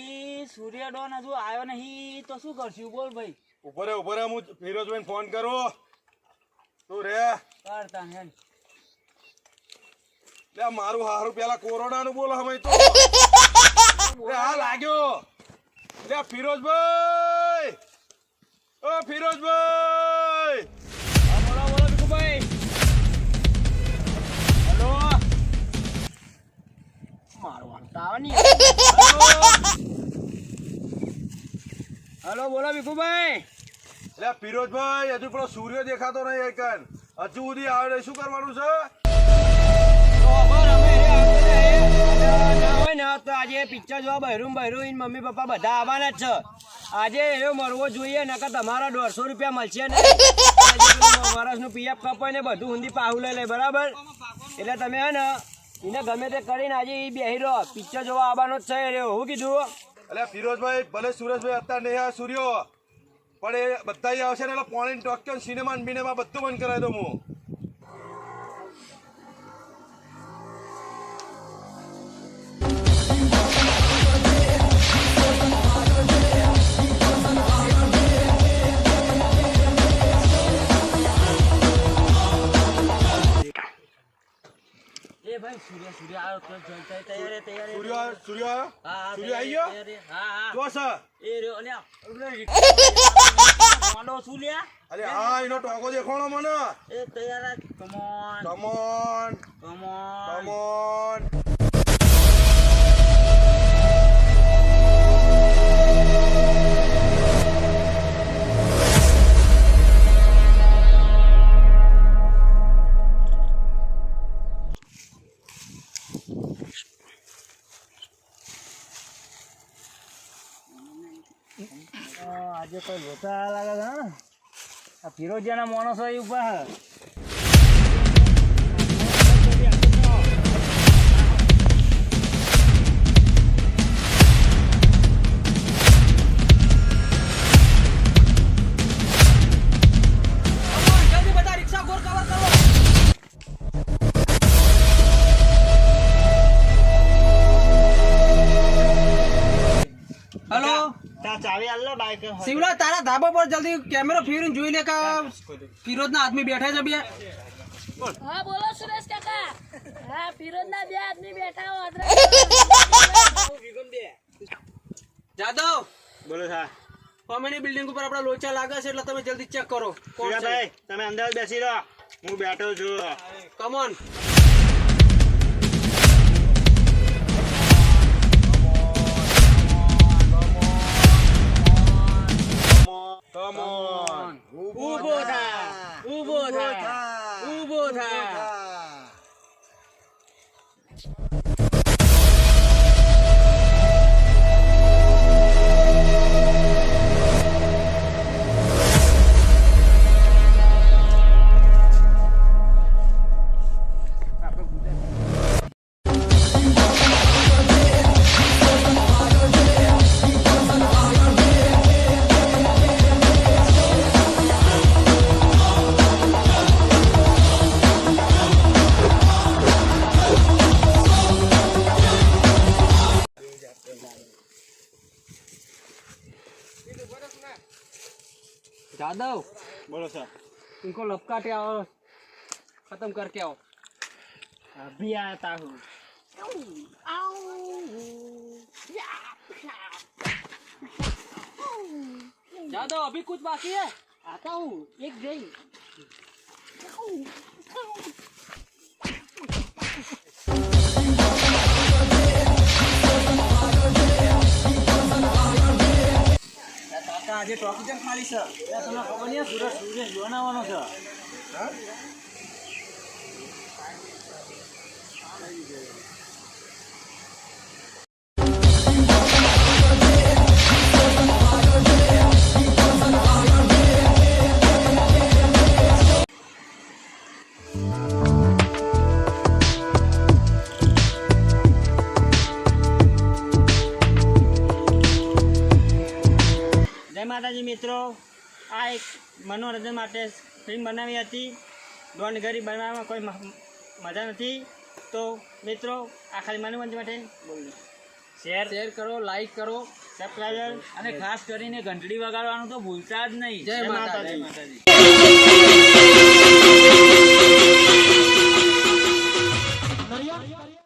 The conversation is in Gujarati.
ભાઈ સૂર્ય ડોન હજુ આવ્યો નહીં તો શું કરશું બોલ ભાઈ. ઉપર હું ફિરોજભાઈ ફોન કરું. તું રે કરતા હે લે મારું હારું પેલા કોરોના નું બોલો અમે તો હા લાગ્યો લે ફિરોજભાઈ ઓ ફિરોજભાઈ બોલો બોલો ભીખુભાઈ. હેલો મારો વાંતા નહીં. હેલો બોલો ભીખુભાઈ. લે ફિરોજભાઈ હજુ પેલો સૂર્ય દેખાતો નહીં એકન હજુ સુધી આવે શું કરવાનું છે? આજે પિક્ચર જોવા બહેરું મમ્મી પપ્પા બધા આવવાના જ છે. આજે એનો મળવો જોઈએ નકર તમારા 150 રૂપિયા મળશે ને વર્ષનું પીએફ કપાય ને બધું ઊંધી પાહું લઈ લે બરાબર. એટલે તમે હે ને એને ગમે તે કરીને આજે એ બેહી રહો પિક્ચર જોવા આવવાનો જ છે. હું કીધું એટલે ફિરોજભાઈ ભલે સુરેશભાઈ અત્યારે નહીં આવે સૂર્યો પણ એ બધા આવશે ને એટલે પોણી ટોક્યો સિનેમા બિનેમા બધું બંધ કરાવી દઉં હું. ભાઈ સૂર્ય આવ્યો તો તૈયાર સૂર્ય આવી ગયો. હા જો સર એ રહ્યો શું લ્યા. અરે હા એનો ટોકો દેખાણો મને. એ તૈયાર કમોન કમોન કમોન કમોન. આજે કોઈ લોચા લાગે છે ને આ ફિરોજિયાના માણસો એ ઉભા બધા રિક્ષા ગોર કવર કરો. હેલો ચાવી આલ બાઈક શિવલા તારા ધાબા પર જલ્દી કેમેરો ફેરીને જોઈ લે કે ફિરોજના આદમી બેઠા છે બે. હા બોલો સુરેશ કાકા. હા ફિરોજના બે આદમી બેઠા હો. જાદવ બોલો સર. કોમેની બિલ્ડિંગ ઉપર આપડા લોચા લાગે છે એટલે તમે જલ્દી ચેક કરો. કોણ છે ભાઈ તમે અંદર બેસી રહો હું બેઠો છું. Come on. Come on. ઊભો થા ઊભો થા ઊભો થા. जादव બોલો સર. इनको लपका के आओ खत्म करके आओ. अभी आता हूँ. जादव अभी कुछ बाकी है. आता हूँ एक गई. આજે ટ્રોફી કેમ ખાલી છે તમને ખબર નહીં સૂર્ય જોનાવાનો છે. માતાજી મિત્રો આ એક મનોરંજન માટે ફિલ્મ બનાવી હતી. ડોન ગરી બનાવવામાં કોઈ મજા નથી તો મિત્રો આ ખાલી મનોરંજન માટે બોલું. શેર કરો, લાઈક કરો, સબસ્ક્રાઇબર અને ખાસ કરીને ઘંટડી વગાડવાનું તો ભૂલતા જ નહીં. જય માતાજી.